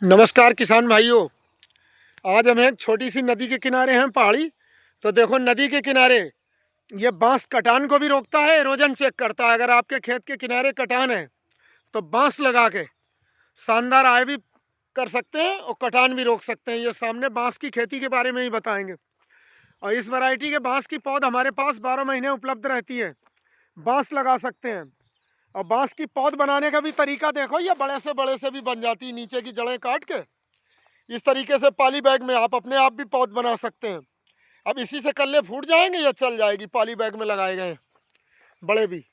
नमस्कार किसान भाइयों। आज हम एक छोटी सी नदी के किनारे हैं पहाड़ी। तो देखो नदी के किनारे ये बांस कटान को भी रोकता है, एरोजन चेक करता है। अगर आपके खेत के किनारे कटान है तो बांस लगा के शानदार आय भी कर सकते हैं और कटान भी रोक सकते हैं। ये सामने बांस की खेती के बारे में ही बताएंगे। और इस वैरायटी के बांस की पौध हमारे पास 12 महीने उपलब्ध रहती है। बांस लगा सकते हैं। और बांस की पौध बनाने का भी तरीका देखो, ये बड़े से भी बन जाती है। नीचे की जड़ें काट के इस तरीके से पॉली बैग में आप अपने आप भी पौध बना सकते हैं। अब इसी से कल्ले फूट जाएंगे या चल जाएगी, पॉली बैग में लगाए गए बड़े भी।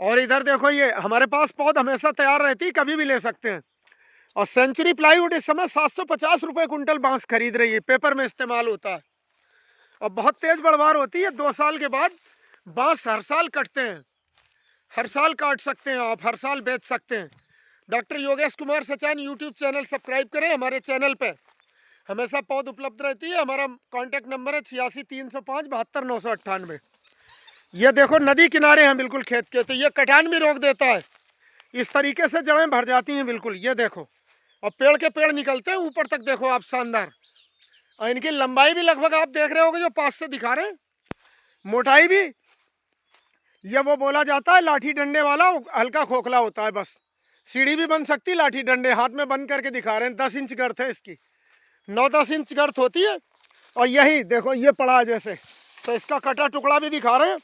और इधर देखो, ये हमारे पास पौध हमेशा तैयार रहती है, कभी भी ले सकते हैं। और सेंचुरी प्लाईवुड इस समय 750 रुपये कुंटल बांस खरीद रही है। पेपर में इस्तेमाल होता है और बहुत तेज बढ़वार होती है। 2 साल के बाद बांस हर साल कटते हैं, हर साल काट सकते हैं आप, हर साल बेच सकते हैं। Doctor Yogesh Kumar Sachan YouTube channel subscribe करें। हमारे चैनल पे हमेशा पौध उपलब्ध रहती है। हमारा कॉन्टैक्ट नंबर है 86 305 72 998। ये देखो नदी किनारे हैं बिल्कुल खेत के, तो ये कटान भी रोक देता है। इस तरीके से जड़ें भर जाती हैं बिल्कुल, ये देखो। और पेड़ के पेड़ निकलते हैं ऊपर तक, देखो आप, शानदार। और इनकी लंबाई भी लगभग आप देख रहे होगे जो पास से दिखा रहे हैं। मोटाई भी, ये वो बोला जाता है लाठी डंडे वाला, हल्का खोखला होता है बस। सीढ़ी भी बन सकती, लाठी डंडे हाथ में बंद करके दिखा रहे हैं। 10 इंच गर्थ है इसकी, 9-10 इंच गर्थ होती है। और यही देखो ये पड़ा है जैसे, तो इसका कटा टुकड़ा भी दिखा रहे हैं।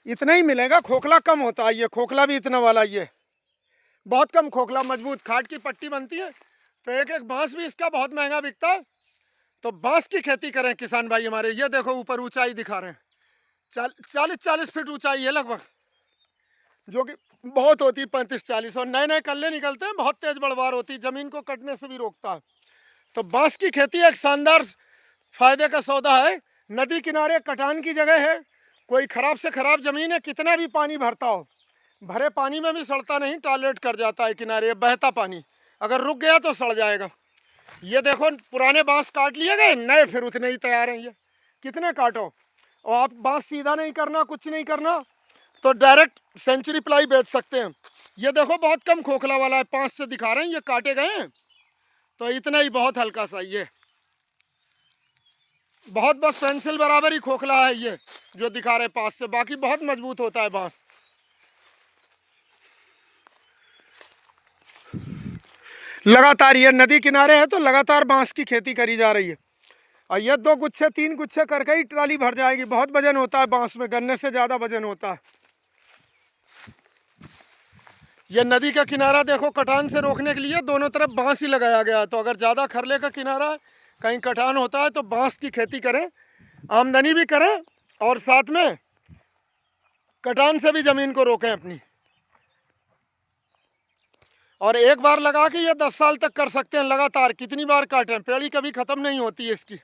इतना ही मिलेगा, खोखला कम होता है। ये खोखला भी इतना वाला, ये बहुत कम खोखला, मजबूत खाट की पट्टी बनती है। तो एक एक बांस भी इसका बहुत महंगा बिकता है। तो बांस की खेती करें किसान भाई हमारे। ये देखो ऊपर ऊंचाई दिखा रहे हैं, 40 फीट ऊंचाई है लगभग, जो कि बहुत होती है 35-40। और नए नए कल्ले निकलते हैं, बहुत तेज बढ़वार होती है, ज़मीन को कटने से भी रोकता है। तो बांस की खेती एक शानदार फायदे का सौदा है। नदी किनारे कटान की जगह है, कोई ख़राब से ख़राब ज़मीन है, कितना भी पानी भरता हो, भरे पानी में भी सड़ता नहीं, टॉयलेट कर जाता है किनारे। बहता पानी अगर रुक गया तो सड़ जाएगा। ये देखो पुराने बांस काट लिए गए, नए फिर उतने ही तैयार हैं। ये कितने काटो, और आप बांस सीधा नहीं करना, कुछ नहीं करना, तो डायरेक्ट सेंचुरी प्लाई बेच सकते हैं। ये देखो बहुत कम खोखला वाला है, 5 से दिखा रहे हैं, ये काटे गए हैं तो इतना ही, बहुत हल्का सा। ये बहुत बस पेंसिल बराबर ही खोखला है ये जो दिखा रहे 5 से, बाकी बहुत मजबूत होता है बांस। लगातार ये नदी किनारे है तो लगातार बांस की खेती करी जा रही है। और ये 2 गुच्छे 3 गुच्छे करके ही ट्राली भर जाएगी। बहुत वजन होता है बांस में, गन्ने से ज़्यादा वजन होता है। ये नदी का किनारा देखो, कटान से रोकने के लिए दोनों तरफ बांस ही लगाया गया है। तो अगर ज़्यादा खरले का किनारा है, कहीं कटान होता है, तो बांस की खेती करें, आमदनी भी करें और साथ में कटान से भी ज़मीन को रोकें अपनी। और एक बार लगा के ये 10 साल तक कर सकते हैं लगातार, कितनी बार काटें, पेड़ी कभी ख़त्म नहीं होती है इसकी।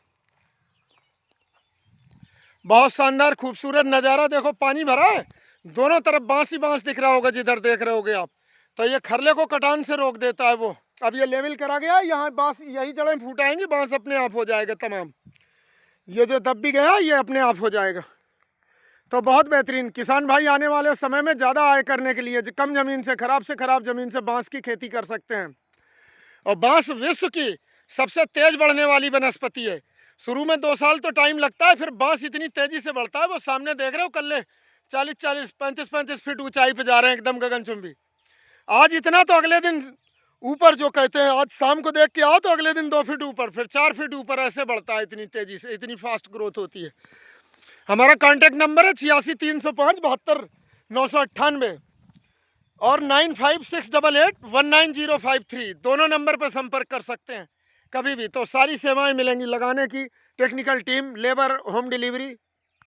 बहुत शानदार खूबसूरत नज़ारा देखो, पानी भरा है, दोनों तरफ बांस ही बांस दिख रहा होगा जिधर देख रहे होगे आप। तो ये खरले को कटान से रोक देता है वो। अब ये लेवल करा गया, यहाँ बांस, यही जड़ें फूटाएंगी, बांस अपने आप हो जाएगा तमाम। ये जो दब भी गया ये अपने आप हो जाएगा। तो बहुत बेहतरीन। किसान भाई आने वाले समय में ज़्यादा आय करने के लिए कम ज़मीन से ख़राब ज़मीन से बांस की खेती कर सकते हैं। और बांस विश्व की सबसे तेज़ बढ़ने वाली वनस्पति है। शुरू में 2 साल तो टाइम लगता है, फिर बांस इतनी तेज़ी से बढ़ता है। वो सामने देख रहे हो कल्ले 40-40, 35-35 फीट ऊंचाई पे जा रहे हैं, एकदम गगनचुंबी। आज इतना तो अगले दिन ऊपर, जो कहते हैं आज शाम को देख के आओ तो अगले दिन 2 फीट ऊपर, फिर 4 फीट ऊपर, ऐसे बढ़ता है। इतनी तेज़ी से, इतनी फास्ट ग्रोथ होती है। हमारा कॉन्टैक्ट नंबर है 86 305 72 998 और 9568819053। दोनों नंबर पर संपर्क कर सकते हैं कभी भी। तो सारी सेवाएं मिलेंगी, लगाने की, technical team, labour, home delivery.